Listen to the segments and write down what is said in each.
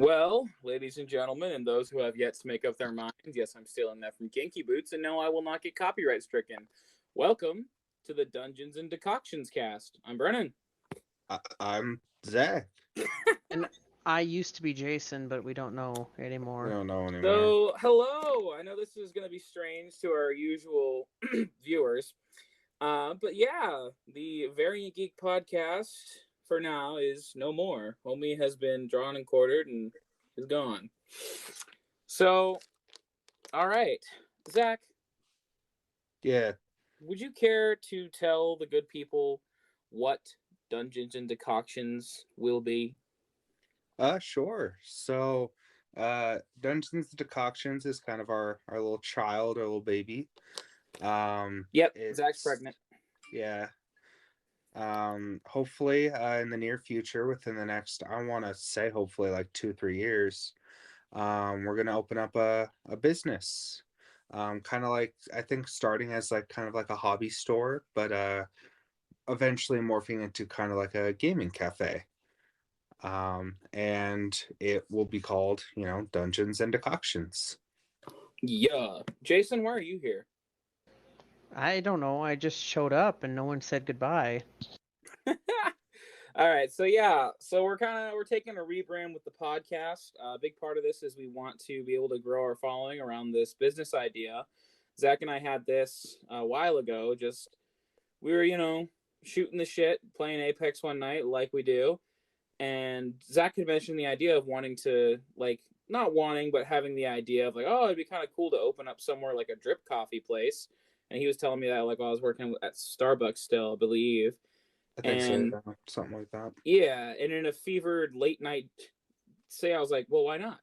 Well, ladies and gentlemen, and those who have yet to make up their minds, yes, I'm stealing that from Kinky Boots, and no, I will not get copyright stricken. Welcome to the Dungeons and Decoctions cast. I'm Brennan. I'm Zach. And I used to be Jason, but we don't know anymore. We don't know anymore. So, hello. I know this is going to be strange to our usual viewers, but yeah, the Varaint Geek podcast for now is no more. Homie has been drawn and quartered and is gone. So, all right, Zach. Yeah. Would you care to tell the good people what Dungeons and Decoctions will be? Sure. So, Dungeons and Decoctions is kind of our little child, our little baby. Yep, Zach's pregnant. Yeah. Hopefully, in the near future, within the next, I want to say, hopefully, like 2-3 years, we're gonna open up a business. Kind of like, I think, starting as like kind of like a hobby store, but eventually morphing into kind of like a gaming cafe. And it will be called, Dungeons and Decoctions. Yeah. Jason, why are you here? I don't know. I just showed up and no one said goodbye. All right. So yeah. So we're taking a rebrand with the podcast. A big part of this is we want to be able to grow our following around this business idea. Zach and I had this a while ago. We were, shooting the shit, playing Apex one night like we do. And Zach had mentioned the idea of wanting to, not wanting, but having the idea of it'd be kind of cool to open up somewhere like a drip coffee place. And he was telling me that while I was working at Starbucks still, I believe. I think so, something like that. Yeah, and in a fevered late night say, I was like, well, why not?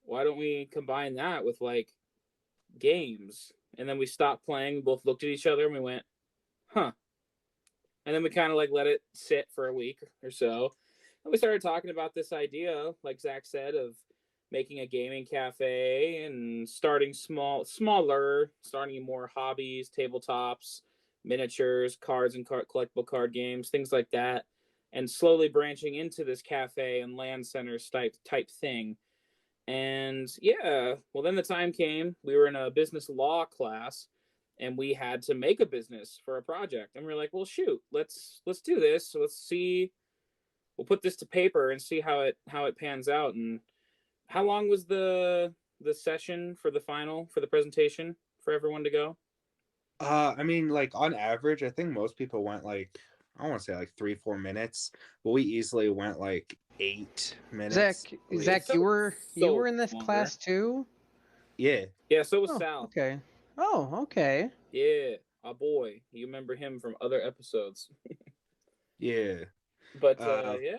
Why don't we combine that with games? And then we stopped playing, we both looked at each other and we went, huh. And then we kind of let it sit for a week or so. And we started talking about this idea, like Zach said, of making a gaming cafe and starting smaller, starting more hobbies, tabletops, miniatures, cards and collectible card games, things like that, and slowly branching into this cafe and land centers type thing. And yeah, well, then the time came. We were in a business law class, and we had to make a business for a project. And we were like, well, shoot, let's do this. So let's see. We'll put this to paper and see how it pans out. And how long was the session for the presentation for everyone to go? I mean, on average, I think most people went I want to say 3-4 minutes, but we easily went 8 minutes. Zach, you were in this class too? Yeah. Yeah, so was Sal. Okay. Oh, okay. Yeah, our boy. You remember him from other episodes. Yeah. But yeah.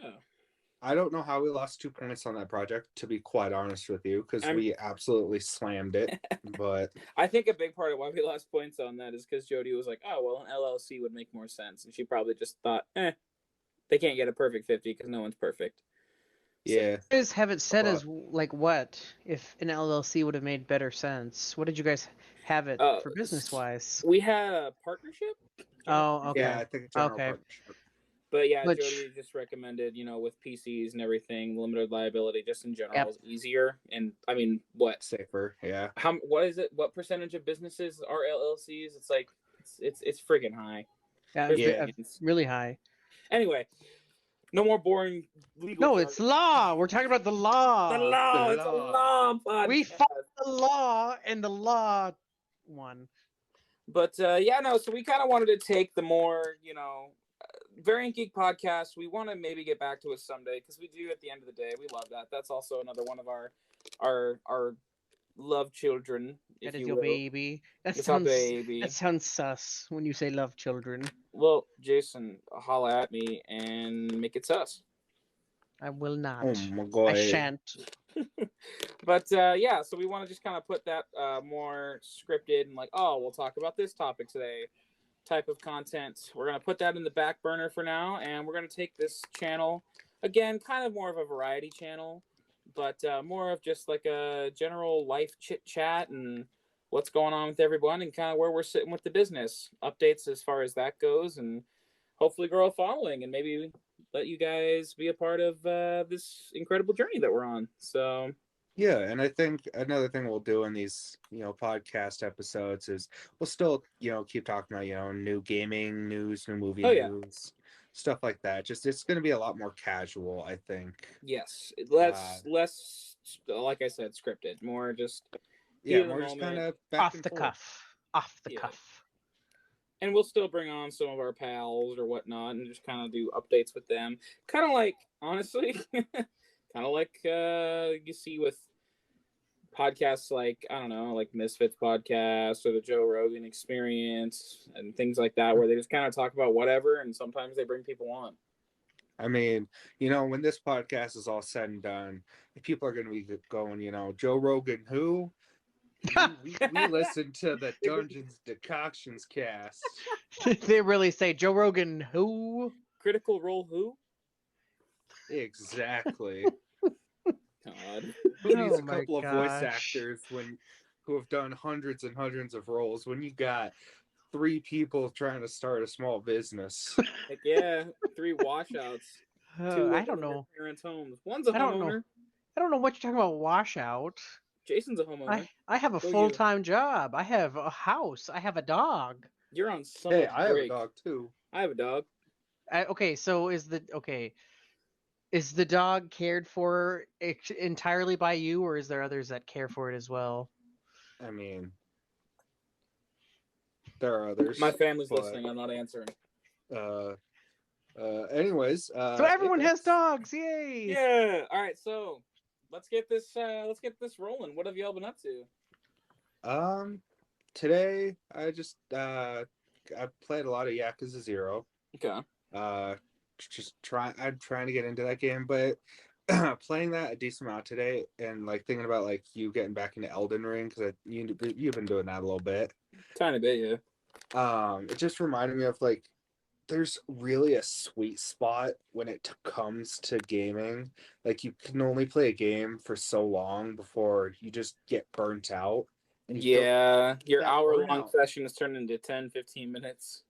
I don't know how we lost 2 points on that project, to be quite honest with you, because we absolutely slammed it. But I think a big part of why we lost points on that is because Jody was like, oh, well, an LLC would make more sense. And she probably just thought, they can't get a perfect 50 because no one's perfect. Yeah. So, you guys haven't said as what if an LLC would have made better sense. What did you guys have it for business-wise? We had a partnership. Oh, okay. Yeah, I think it's okay. But yeah, Jody just recommended, with PCs and everything, limited liability just in general is easier. And I mean, what? Safer, yeah. What is it? What percentage of businesses are LLCs? It's friggin' high. Yeah, it's really high. Anyway, no more boring legal. No, it's law. We're talking about the law. The law. It's a law podcast. We fought the law, and the law won. But so we kind of wanted to take the more, Varaint Geek podcast. We want to maybe get back to it someday because we do. At the end of the day, we love that. That's also another one of our love children. That is your baby. That sounds sus when you say love children. Well, Jason, holla at me and make it sus. I will not. Oh my God. I shan't. But so we want to just kind of put that more scripted and we'll talk about this topic today type of content. We're going to put that in the back burner for now, and we're going to take this channel, again, kind of more of a variety channel, but more of just a general life chit-chat and what's going on with everyone and kind of where we're sitting with the business. Updates as far as that goes, and hopefully grow a following and maybe let you guys be a part of this incredible journey that we're on. So yeah, and I think another thing we'll do in these, podcast episodes is we'll still, keep talking about, new gaming news, new movie news, stuff like that. Just it's going to be a lot more casual, I think. Yes, less like I said, scripted, more just more just kind of off the cuff. And we'll still bring on some of our pals or whatnot and just kind of do updates with them. Kind of like, honestly, kind of like you see with podcasts like, I don't know, like Misfits Podcast or the Joe Rogan Experience and things like that, where they just kind of talk about whatever, and sometimes they bring people on. I mean, when this podcast is all said and done, people are going to be going, Joe Rogan who? We listen to the Dungeons Decoctions cast. They really say Joe Rogan who? Critical Role who? Exactly. God. Who needs a couple of voice actors who have done hundreds and hundreds of roles when you got 3 people trying to start a small business? Heck yeah, 3 washouts. 2 I don't know. Parents' homes. One's a homeowner. I don't know what you're talking about. Washout. Jason's a homeowner. I have a full-time job. I have a house. I have a dog. You're on summer break. I have a dog too. I have a dog. Okay, so is the dog cared for entirely by you, or is there others that care for it as well? I mean, there are others. My family's listening. I'm not answering. Anyways. So everyone has dogs. Yay! Yeah. All right. So let's get this rolling. What have y'all been up to? Today I just I played a lot of Yakuza 0. Okay. I'm trying to get into that game, but playing that a decent amount today, and like thinking about like you getting back into Elden Ring, because you've been doing that a little bit. Tiny bit, yeah. It just reminded me of like there's really a sweet spot when it comes to gaming. Like you can only play a game for so long before you just get burnt out. And your hour-long session is turned into 10-15 minutes.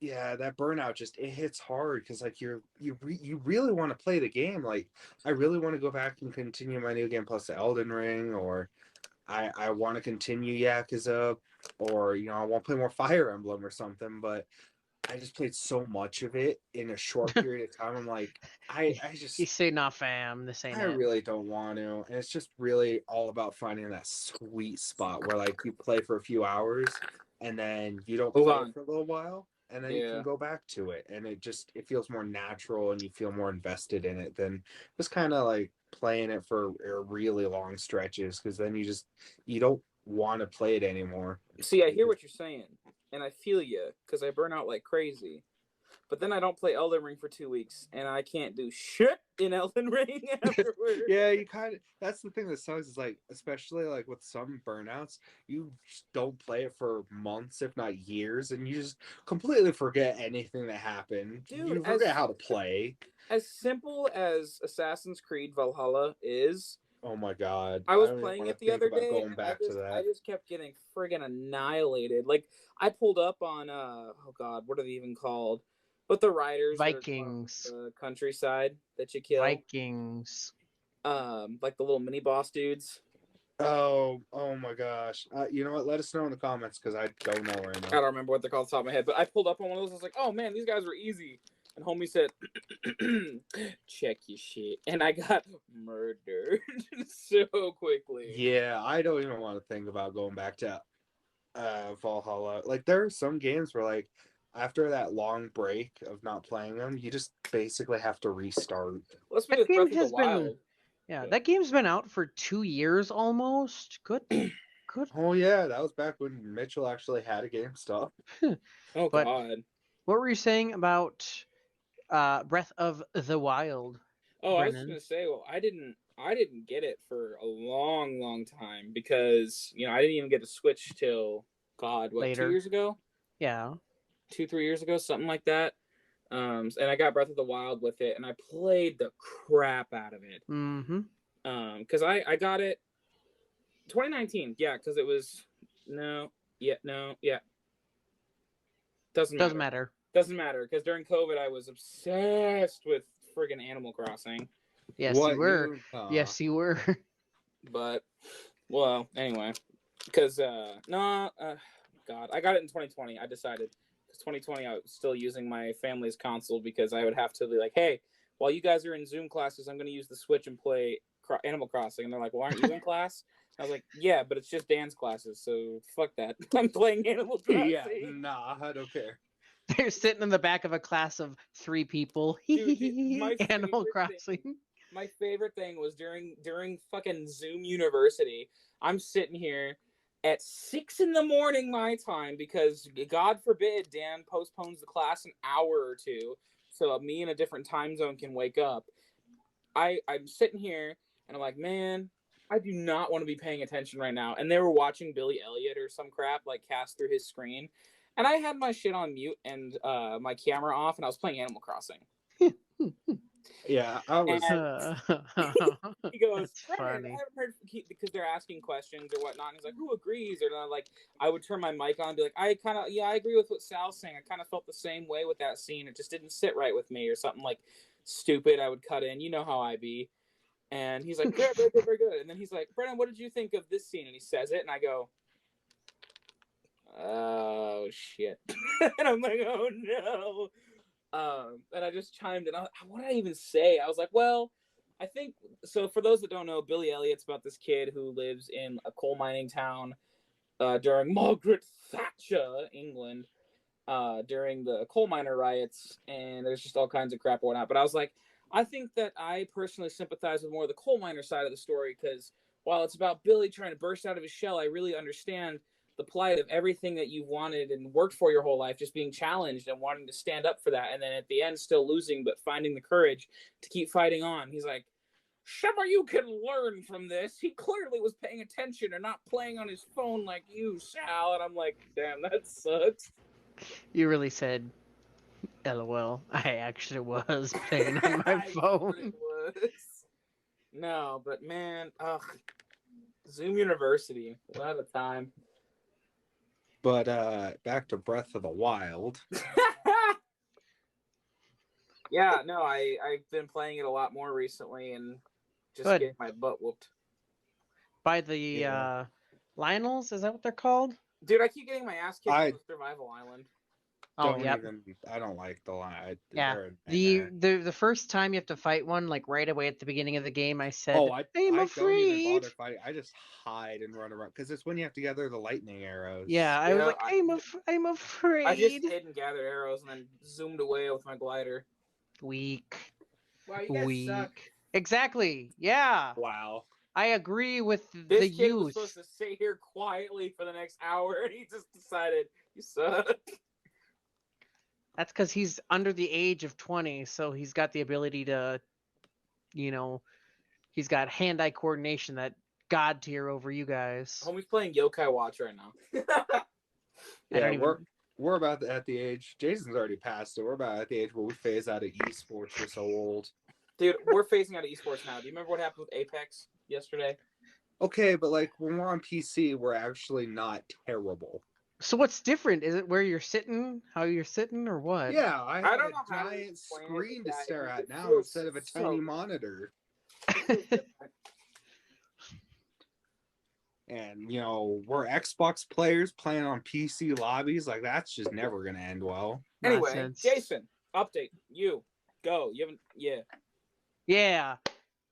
Yeah, that burnout it hits hard because like you really want to play the game. Like I really want to go back and continue my New Game Plus the Elden Ring, or I want to continue Yakuza, or I want to play more Fire Emblem or something. But I just played so much of it in a short period of time. I'm like, I just you say nah, fam. This ain't. I really don't want to, and it's just really all about finding that sweet spot where like you play for a few hours and then you don't play for a little while. And then you can go back to it, and it feels more natural, and you feel more invested in it than just kind of like playing it for really long stretches, because then you don't want to play it anymore. See, I hear what you're saying, and I feel you, because I burn out like crazy. But then I don't play Elden Ring for 2 weeks, and I can't do shit in Elden Ring afterwards. Yeah, that's the thing that sucks, is like, especially like with some burnouts, you just don't play it for months, if not years, and you just completely forget anything that happened. Dude, you forget how to play. As simple as Assassin's Creed Valhalla is. Oh my god. I was playing it the other day, and I just kept getting friggin' annihilated. Like, I pulled up on, what are they even called? But the riders, Vikings, the countryside that you kill, Vikings, like the little mini boss dudes. Oh my gosh! You know what? Let us know in the comments, because I don't know right now. I don't remember what they're called off the top of my head, but I pulled up on one of those. I was like, "Oh man, these guys were easy." And homie said, "Check your shit," and I got murdered so quickly. Yeah, I don't even want to think about going back to Valhalla. Like, there are some games where like, after that long break of not playing them, you just basically have to restart. Let's be Breath of the Wild. That game's been out for 2 years almost. Good. Oh yeah, that was back when Mitchell actually had a GameStop. Oh god. What were you saying about Breath of the Wild? Oh, Brennan? I was gonna say, well, I didn't get it for a long time, because I didn't even get to Switch till later. 2 years ago? Yeah. 2-3 years ago, something like that. And I got Breath of the Wild with it, and I played the crap out of it. Mm-hmm. Because I got it 2019, yeah, because it was doesn't matter. Doesn't matter, because during COVID, I was obsessed with friggin' Animal Crossing. Yes, What you were. you? Yes, you were. But, well, anyway. Because, God, I got it in 2020. I decided. Because 2020, I was still using my family's console because I would have to be like, hey, while you guys are in Zoom classes, I'm going to use the Switch and play Animal Crossing. And they're like, well, aren't you in class? I was like, yeah, but it's just dance classes, so fuck that. I'm playing Animal Crossing. Yeah, nah, I don't care. They're sitting in the back of a class of 3 people. Dude, Animal Crossing. My favorite thing was during fucking Zoom University. I'm sitting here at 6 a.m. my time because God forbid Dan postpones the class an hour or two, so me in a different time zone can wake up. I'm sitting here and I'm like, man, I do not want to be paying attention right now. And they were watching Billy Elliot or some crap like cast through his screen, and I had my shit on mute and my camera off, and I was playing Animal Crossing. Yeah, I was. He goes, That's Brennan, funny. I haven't heard, because they're asking questions or whatnot. And he's like, who agrees? Or like, I would turn my mic on and be like, I agree with what Sal's saying. I kind of felt the same way with that scene. It just didn't sit right with me, or something like stupid. I would cut in. You know how I be. And he's like, very good, very good. And then he's like, Brennan, what did you think of this scene? And he says it, and I go, oh shit. And I'm like, oh no. And I just chimed in. What did I even say? I was like, well, I think so. For those that don't know, Billy Elliot's about this kid who lives in a coal mining town during Margaret Thatcher, England, during the coal miner riots, and there's just all kinds of crap and whatnot. But I was like, I think that I personally sympathize with more of the coal miner side of the story, because while it's about Billy trying to burst out of his shell, I really understand the plight of everything that you've wanted and worked for your whole life, just being challenged and wanting to stand up for that, and then at the end still losing, but finding the courage to keep fighting on. He's like, Shepard, you can learn from this. He clearly was paying attention and not playing on his phone like you, Sal. And I'm like, damn, that sucks. You really said, LOL. I actually was playing on my phone. It was. No, but man, Zoom University, what a time. But back to Breath of the Wild. Yeah, no, I've been playing it a lot more recently and just Good. getting my butt whooped. By the Lionels, is that what they're called? Dude, I keep getting my ass kicked on the survival island. Oh, Don't yeah. even. I don't like the line. Yeah. The first time you have to fight one, like right away at the beginning of the game, I said, I I'm afraid. don't even bother fighting. I just hide and run around because it's when you have to gather the lightning arrows. Yeah, I was like, I'm afraid. I just hid and gathered arrows and then zoomed away with my glider. Weak. Wow, you guys suck. Exactly. Yeah. Wow. I agree with This the kid was youth. supposed to sit here quietly for the next hour, and he just decided, you suck. That's because he's under the age of 20, so he's got the ability to, he's got hand-eye coordination that god tier over you guys. Homie's playing Yokai Watch right now. Yeah, we're about at the age. Jason's already passed it. We're about at the age where we phase out of esports. We're so old. Dude, we're phasing out of esports now. Do you remember what happened with Apex yesterday? Okay, but like when we're on PC, we're actually not terrible. So what's different? Is it where you're sitting, how you're sitting, or what? Yeah, I have don't know a how to giant explain screen it, to guys. stare at It now feels instead of a so tiny good. monitor. And we're Xbox players playing on PC lobbies. Like that's just never gonna end well. Anyway, Nonsense. Jason, update. You go. You haven't. Yeah. Yeah.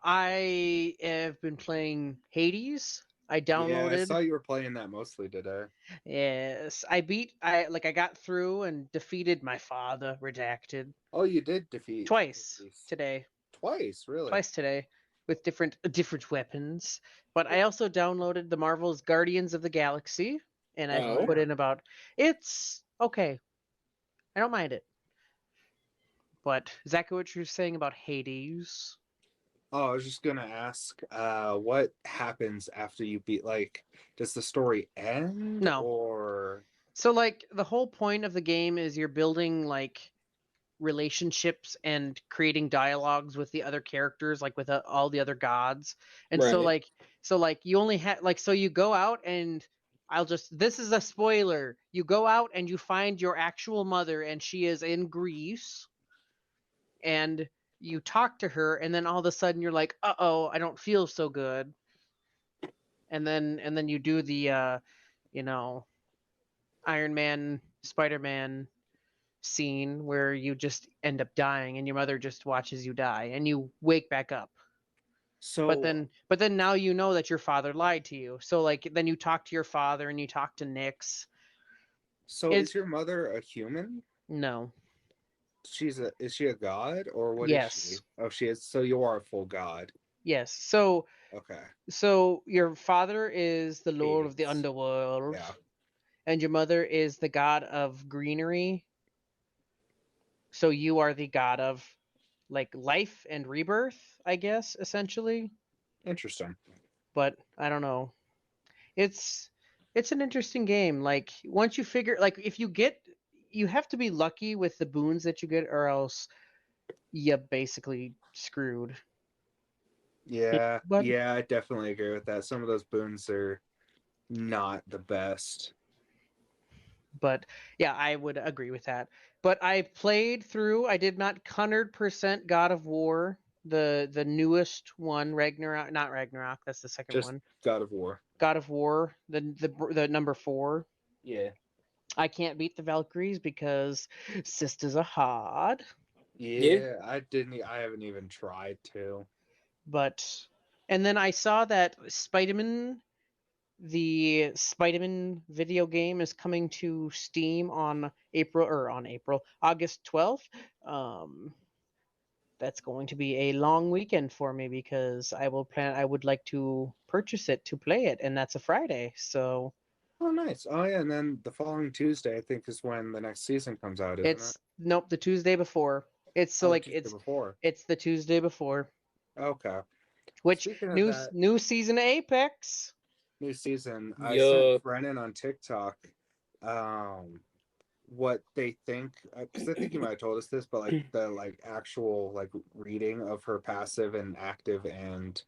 I have been playing Hades. I downloaded. Yeah, I saw you were playing that mostly today. Yes, I got through and defeated my father, redacted. Oh, you did defeat Twice Hades. today. Twice, really? Twice today with different weapons. But I also downloaded the Marvel's Guardians of the Galaxy, and I've put in about. It's okay. I don't mind it. But exactly what you're saying about Hades. Oh, I was just gonna ask, what happens after you beat? Like, does the story end? No. Or so like the whole point of the game is you're building like relationships and creating dialogues with the other characters, like with all the other gods. And so Right. like you only have so you go out and this is a spoiler. You go out and you find your actual mother, and she is in Greece, and you talk to her, and then all of a sudden you're like, uh-oh, I don't feel so good. And then you do the Iron Man, Spider-Man scene where you just end up dying and your mother just watches you die and you wake back up. But So then now you know that your father lied to you. So like then you talk to your father and you talk to Nyx. is your mother a human? No. Is she a god or what is she? Yes. Oh, she is. So you are a full god. Yes. So Okay. your father is the Lord of the Hades. Underworld. Yeah. And your mother is the god of greenery. So you are the god of like life and rebirth, I guess, essentially. Interesting. But I don't know. It's an interesting game. Like once you figure, like if you have to be lucky with the boons that you get, or else you basically screwed. Yeah. But Yeah, I definitely agree with that. Some of those boons are not the best. yeah, I would agree with that. But I played through. I did not 100% God of War, the newest one, Ragnarok. Not Ragnarok. That's the second Just one. God of War. God of War, the number 4. Yeah. I can't beat the Valkyries because sisters are hard. Yeah, I haven't even tried to. But and then I saw that the Spider-Man video game is coming to Steam on August 12th. That's going to be a long weekend for me because I would like to purchase it to play it, and that's a Friday. So Oh, nice. Oh, yeah, and then the following Tuesday, I think, is when the next season comes out, isn't it? it's nope, the Tuesday before. It's so Oh, the like Tuesday before. it's the Tuesday before. Okay. Which Speaking of that, new season of Apex. new season, I Yeah. sent Brennan on TikTok what they think, because I think you might have told us this, but like the actual reading of her passive and active and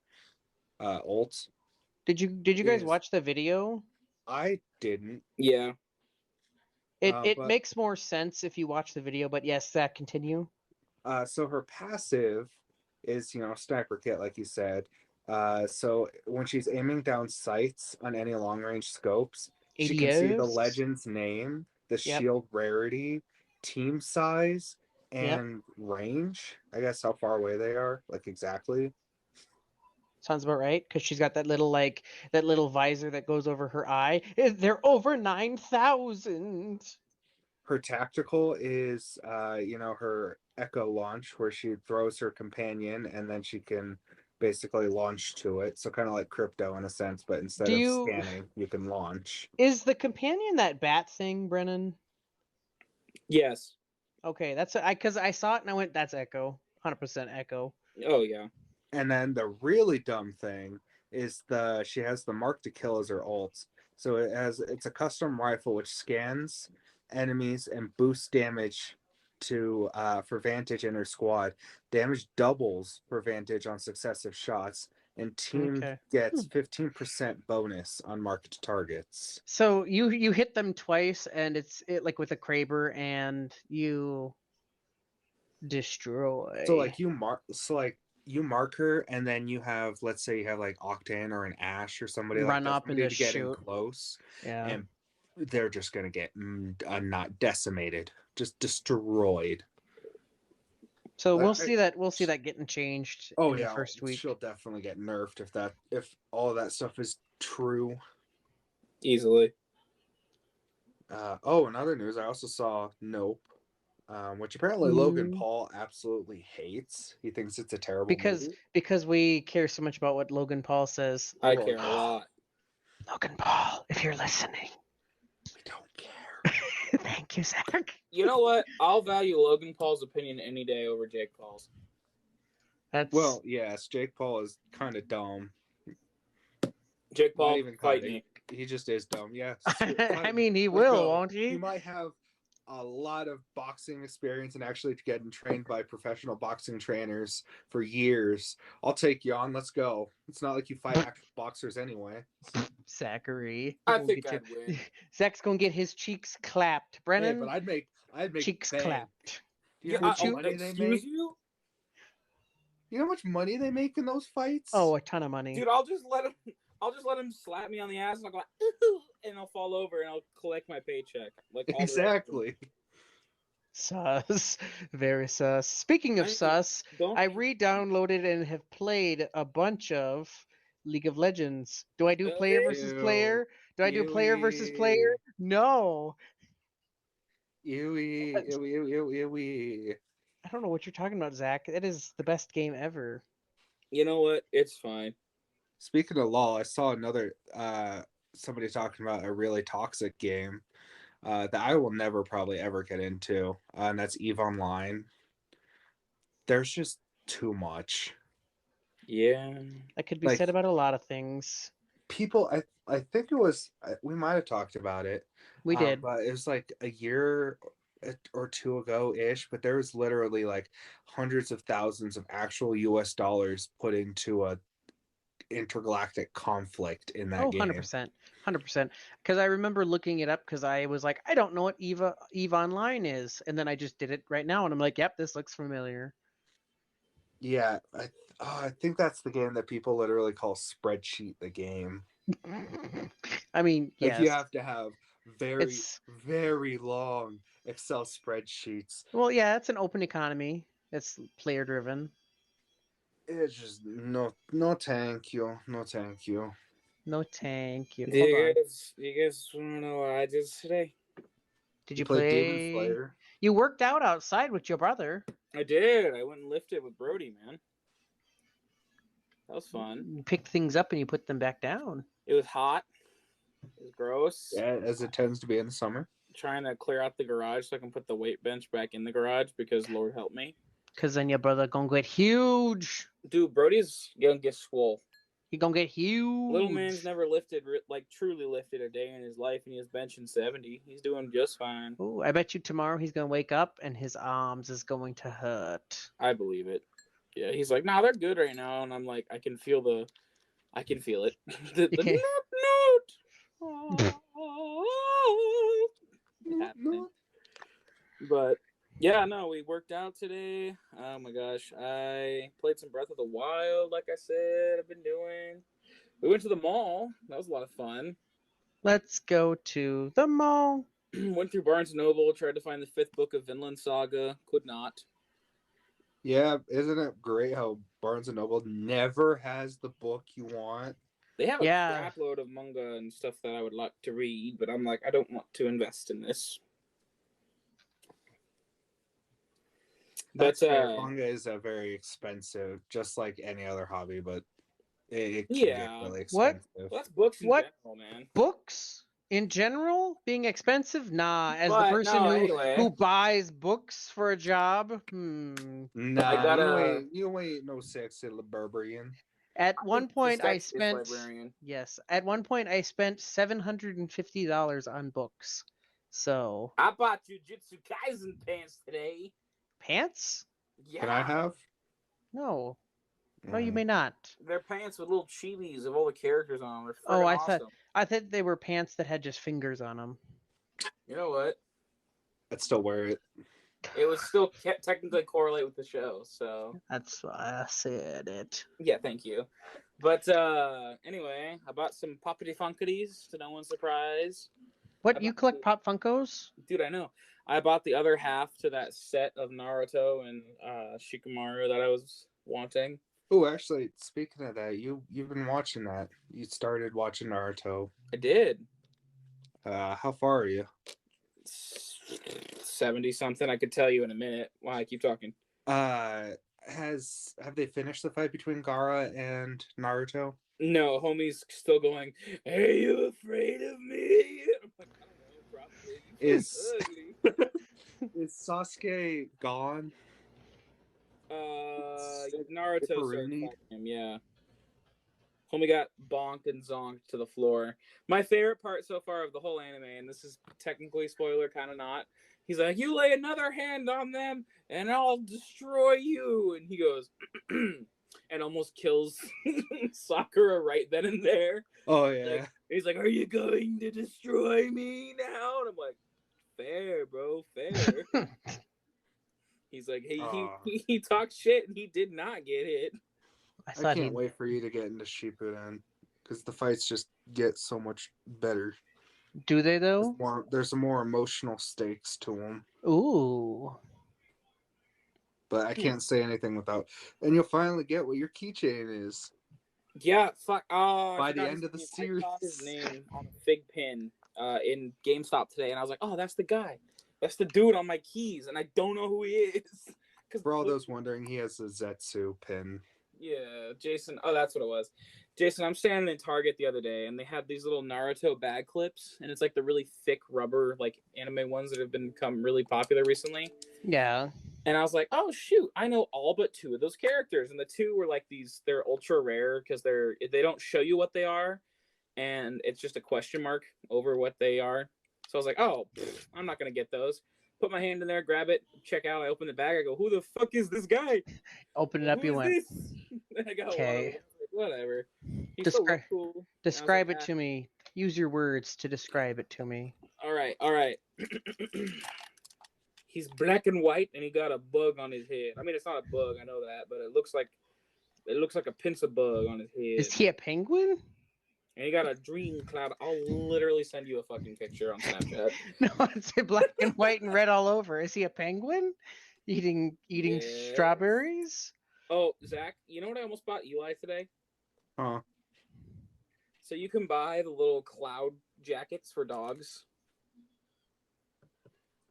ult Did you guys is, watch the video? I didn't. Yeah. It But makes more sense if you watch the video, but yes, that continue. so her passive is, sniper kit, like you said. So when she's aiming down sights on any long range scopes, she can see the ADOs? legend's name, the Yep. shield rarity, team size, Yep. and range. I guess how far away they are, like exactly. Sounds about right, because she's got that little visor that goes over her eye. They're over 9,000. Her tactical is, her echo launch, where she throws her companion and then she can basically launch to it. So kind of like crypto in a sense, but instead of scanning, you can launch. Is the companion that bat thing, Brennan? Yes. Okay, that's because I saw it and I went, that's Echo, 100% Echo. Oh yeah. And then the really dumb thing is she has the mark to kill as her ult. So it's a custom rifle which scans enemies and boosts damage to for Vantage in her squad. Damage doubles for Vantage on successive shots, and team gets 15% bonus on marked targets. So you hit them twice, and it's like with a Kraber, and you destroy. So you mark her, and then you have, let's say you have like Octane or an Ash or somebody Run like that, up and somebody just to get in shoot. close, Yeah. and they're just gonna get not decimated, just destroyed. So we'll see that getting changed in the first week. She'll definitely get nerfed if all of that stuff is true. Easily. Another news, I also saw Nope, which apparently Logan Paul absolutely hates. He thinks it's a terrible movie. Because we care so much about what Logan Paul says. I care a lot. Logan Paul, if you're listening, we don't care. Thank you, Zach. You know what? I'll value Logan Paul's opinion any day over Jake Paul's. Well, yes, Jake Paul is kind of dumb. Jake Paul, fight me. He just is dumb. Yes. I mean, he will, won't he? You might have a lot of boxing experience and actually getting trained by professional boxing trainers for years. I'll take you on. Let's go. It's not like you fight actual boxers anyway. Zachary. I think I'd win. Zach's gonna get his cheeks clapped. Hey, Brennan, but I'd make cheeks bank. clapped. Do you know Would how you? much money they Excuse make? you? You know how much money they make in those fights? Oh, a ton of money. Dude, I'll just let him slap me on the ass and I'll go ooh, and I'll fall over and I'll collect my paycheck. Like all the rest of them. exactly. Sus. Very sus. Speaking of sus, I re-downloaded and have played a bunch of League of Legends. Do I do player versus player? Do I do player versus player? No. Ewy, ewy, ewy, ewy. I don't know what you're talking about, Zach. It is the best game ever. You know what? It's fine. Speaking of LOL, I saw another somebody talking about a really toxic game that I will never probably ever get into, and that's EVE Online. There's just too much. Yeah. That could be said about a lot of things. People, I think it was, we might have talked about it. We did. But it was like a year or two ago-ish, but there was literally like hundreds of thousands of actual US dollars put into a intergalactic conflict in that game. 100%. 100%. Because I remember looking it up because I was like, I don't know what EVE Online is. And then I just did it right now and I'm like, yep, this looks familiar. Yeah, I think that's the game that people literally call Spreadsheet the game. I mean, like yes. You have to have very long Excel spreadsheets. Well, yeah, it's an open economy. It's player driven. It's just no thank you. No thank you. No thank you. Do you guys want to know what I did today? Did you play play Demon Slayer? You worked out outside with your brother. I did. I went and lifted with Brody, man. That was fun. You picked things up and you put them back down. It was hot. It was gross. Yeah, as it tends to be in the summer. Trying to clear out the garage so I can put the weight bench back in the garage because Lord help me. Because then your brother gonna get huge. Dude, Brody's gonna get swole. He gonna get huge. Little man's never lifted, like truly lifted a day in his life, and he was benching 70. He's doing just fine. Ooh, I bet you tomorrow he's gonna wake up and his arms is going to hurt. I believe it. Yeah, he's like, nah, they're good right now, and I'm like, I can feel it. the note. But yeah, no, we worked out today. Oh my gosh, I played some Breath of the Wild, like I said, I've been doing. We went to the mall. That was a lot of fun. Let's go to the mall. Went through Barnes & Noble, tried to find the 5th book of Vinland Saga. Could not. Yeah, isn't it great how Barnes & Noble never has the book you want? They have a crap load of manga and stuff that I would like to read, but I'm like, I don't want to invest in this. But manga is very expensive, just like any other hobby, but it can get really expensive. Well, that's books in general, man. Books in general being expensive? Nah, as the person who buys books for a job, Nah, you ain't no sexy Librarian. At one point, I spent $750 on books. So I bought Jujutsu Kaisen pants today. Pants? Yeah. Can I have? No. No, you may not. They're pants with little chibis of all the characters on them. I thought they were pants that had just fingers on them. You know what? I'd still wear it. It would still technically correlate with the show, so that's why I said it. Yeah, thank you. But anyway, I bought some Poppity Funkities to no one's surprise. What, you collect Pop Funkos? Dude, I know. I bought the other half to that set of Naruto and Shikamaru that I was wanting. Oh, actually, speaking of that, you've been watching that. You started watching Naruto. I did. How far are you? 70 something. I could tell you in a minute. Why? Keep talking. Have they finished the fight between Gaara and Naruto? No, homie's still going, are you afraid of me? I'm like, I don't know, probably. Is Sasuke gone? Naruto started him, yeah. Homie got bonked and zonked to the floor. My favorite part so far of the whole anime, and this is technically spoiler, kind of not. He's like, "You lay another hand on them, and I'll destroy you." And he goes, and almost kills Sakura right then and there. Oh yeah. He's like, "Are you going to destroy me now?" And I'm like, "Fair, bro, fair." He's like, he talked shit, and he did not get hit. I can't wait for you to get into Shippuden, because the fights just get so much better. Do they though? There's more emotional stakes to them. Ooh. But I can't say anything without. And you'll finally get what your keychain is. Yeah, fuck. Oh, by the end of the series. I saw his name on a fig pin in GameStop today, and I was like, "Oh, that's the guy. That's the dude on my keys," and I don't know who he is. For all those wondering, he has a Zetsu pin. Yeah, Jason. Oh, that's what it was. Jason, I'm standing in Target the other day, and they had these little Naruto bag clips, and it's like the really thick rubber, like anime ones that have become really popular recently. Yeah. And I was like, oh shoot, I know all but two of those characters, and the two were like they're ultra rare because they don't show you what they are, and it's just a question mark over what they are. So I was like, oh, I'm not gonna get those. Put my hand in there, grab it, check out. I open the bag. I go, who the fuck is this guy? Open it up. You went. I go, okay. Whatever. Cool. Describe it to me. Use your words to describe it to me. All right. He's black and white, and he got a bug on his head. I mean, it's not a bug, I know that, but it looks like a pincer bug on his head. Is he a penguin? And he got a dream cloud. I'll literally send you a fucking picture on Snapchat. No, it's black and white and red all over. Is he a penguin? Eating strawberries? Oh, Zach, you know what I almost bought Eli today? Huh. So you can buy the little cloud jackets for dogs.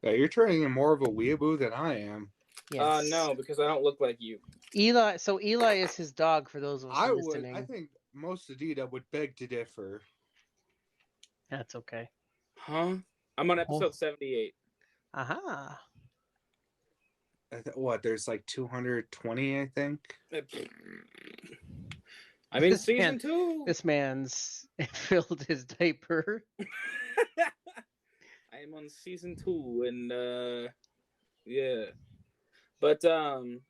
Yeah, you're turning in more of a weeaboo than I am. Yes. No, because I don't look like you. Eli is his dog, for those of us listening. I think most Adidas would beg to differ. That's okay. Huh? I'm on episode 78. Aha. What? There's like 220, I think. I'm in season 2. This man's filled his diaper. I'm on season 2, and yeah. But and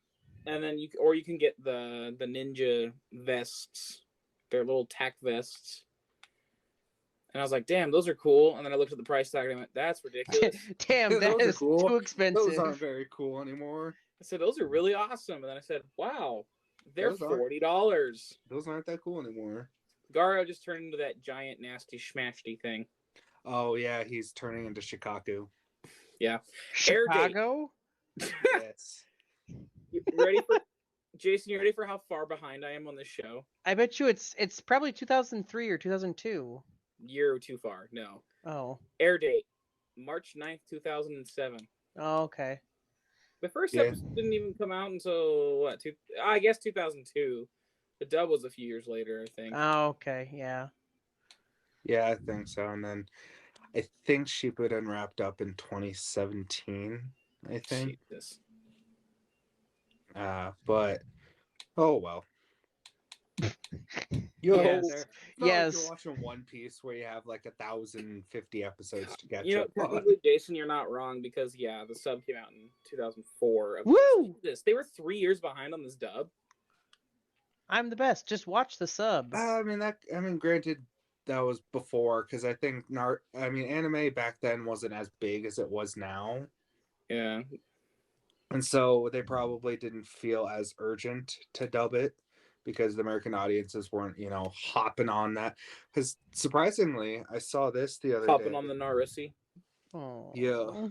then you can get the ninja vests. They're little tack vests. And I was like, damn, those are cool. And then I looked at the price tag and I went, that's ridiculous. Damn, that is cool. Too expensive. Those aren't very cool anymore. I said, those are really awesome. And then I said, wow, they're $40. Those aren't that cool anymore. Garo just turned into that giant, nasty, schmashty thing. Oh, yeah, he's turning into Shikaku. Yeah. Chicago? Yes. Jason, you ready for how far behind I am on this show? I bet you it's probably 2003 or 2002. Year too far. No. Oh. Air date, March 9th, 2007. Oh, okay. The first episode didn't even come out until, what, I guess 2002. The dub was a few years later, I think. Oh, okay, yeah. Yeah, I think so. And then I think Shippuden wrapped up in 2017, I think. Jesus. But, oh well. Yes. Like you're watching One Piece where you have like 1,050 episodes to catch up on. Technically, Jason, you're not wrong because the sub came out in 2004. Woo! They were 3 years behind on this dub. I'm the best. Just watch the sub. Granted, that was before because I think anime back then wasn't as big as it was now. Yeah. And so they probably didn't feel as urgent to dub it because the American audiences weren't, hopping on that. Because surprisingly, I saw this the other day. Hopping on the Narisi. Oh. Yeah.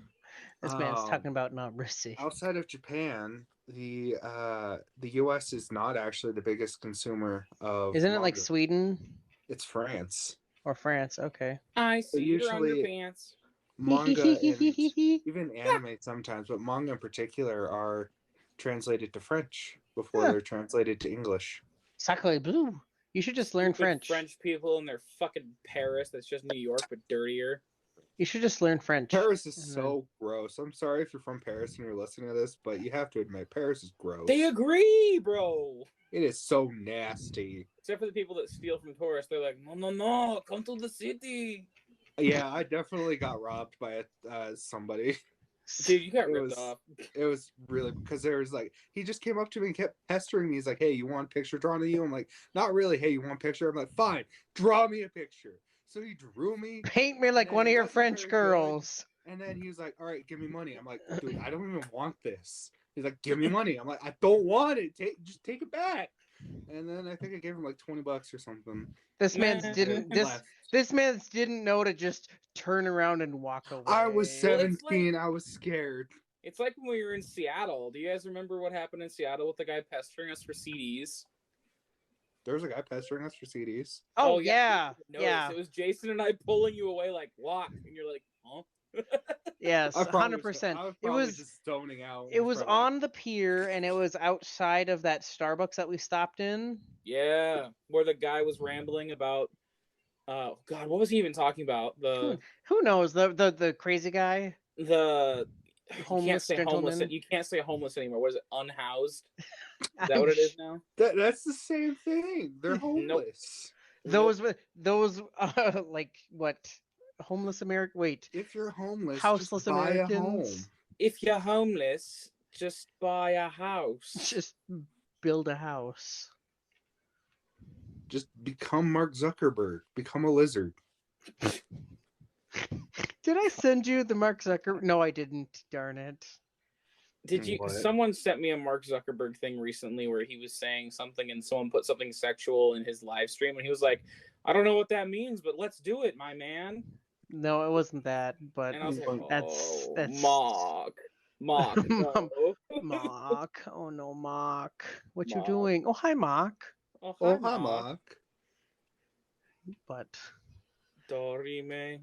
This man's talking about Narisi. Outside of Japan, the U.S. is not actually the biggest consumer of. Isn't manga. It like Sweden? It's France. Or France, okay. I see your pants. Manga and even anime sometimes, but manga in particular are translated to French before they're translated to English. Sacre bleu. You should just learn French. French people in their fucking Paris. That's just New York, but dirtier. You should just learn French. Paris is so gross. I'm sorry if you're from Paris and you're listening to this, but you have to admit, Paris is gross. They agree, bro. It is so nasty. Except for the people that steal from tourists, they're like, no, come to the city. Yeah, I definitely got robbed by somebody. Dude, you got ripped off. It was really because there was like he just came up to me and kept pestering me. He's like, "Hey, you want a picture drawn of you?" I'm like, "Not really." "Hey, you want a picture?" I'm like, "Fine, draw me a picture." So he drew me. Paint me like one of your French girls. Good. And then he was like, "All right, give me money." I'm like, "Dude, I don't even want this." He's like, "Give me money." I'm like, "I don't want it. Just take it back." And then I think I gave him like $20 or something. This man's didn't know to just turn around and walk away. I was 17. I was scared. It's like when we were in Seattle. Do you guys remember what happened in Seattle with the guy pestering us for CDs? There was a guy pestering us for CDs. Oh yeah. It was Jason and I pulling you away like, walk, and you're like, huh? Yes, 100%. It was just zoning out. It was on the pier, and it was outside of that Starbucks that we stopped in. Yeah, where the guy was rambling about. Oh God, what was he even talking about? Who knows? The crazy guy. The homeless gentleman. You can't say homeless anymore. What is it? Unhoused? Is that what it is now? That's the same thing. They're homeless. Those like what? Homeless American. Wait. If you're homeless, houseless just buy Americans. A home. If you're homeless, just buy a house. Just build a house. Just become Mark Zuckerberg. Become a lizard. Did I send you the Mark Zuckerberg? No, I didn't. Darn it. Did you? What? Someone sent me a Mark Zuckerberg thing recently where he was saying something and someone put something sexual in his live stream and he was like, "I don't know what that means, but let's do it, my man." No, it wasn't that. But and I was like, that's Mark. No. Mark. Oh no, Mark. What Mark. you doing? Oh hi, Mark. Oh hi, Mark. But Dorime.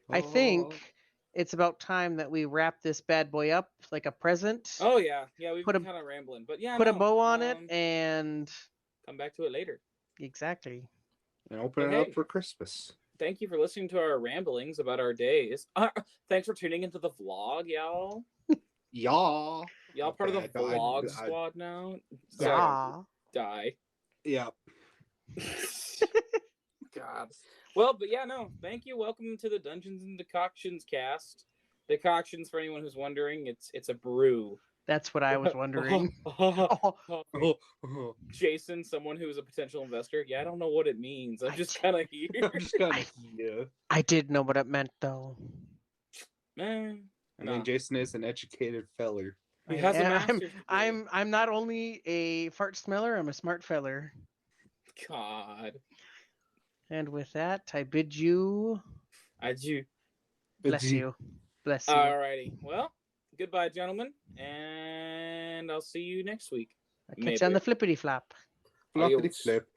I think it's about time that we wrap this bad boy up like a present. Oh yeah, we've been kind of rambling, but yeah, put a bow on it and come back to it later. Exactly. And open it up for Christmas. Thank you for listening to our ramblings about our days. Thanks for tuning into the vlog, y'all. Y'all part of the vlog squad now. Yeah. Die. Yeah. God. Well, but yeah, no. Thank you. Welcome to the Dungeons and Decoctions cast. Decoctions, for anyone who's wondering, it's a brew. That's what I was wondering. Jason, someone who is a potential investor. Yeah, I don't know what it means. I'm just kind of here. I did know what it meant, though. Man, I mean, Jason is an educated feller. He has a master's degree. I'm not only a fart smeller, I'm a smart feller. God. And with that, I bid you adieu. Bless you. Bless you. Alrighty. Well, goodbye, gentlemen, and I'll see you next week. I'll catch you on the flippity flap. Floppity flip.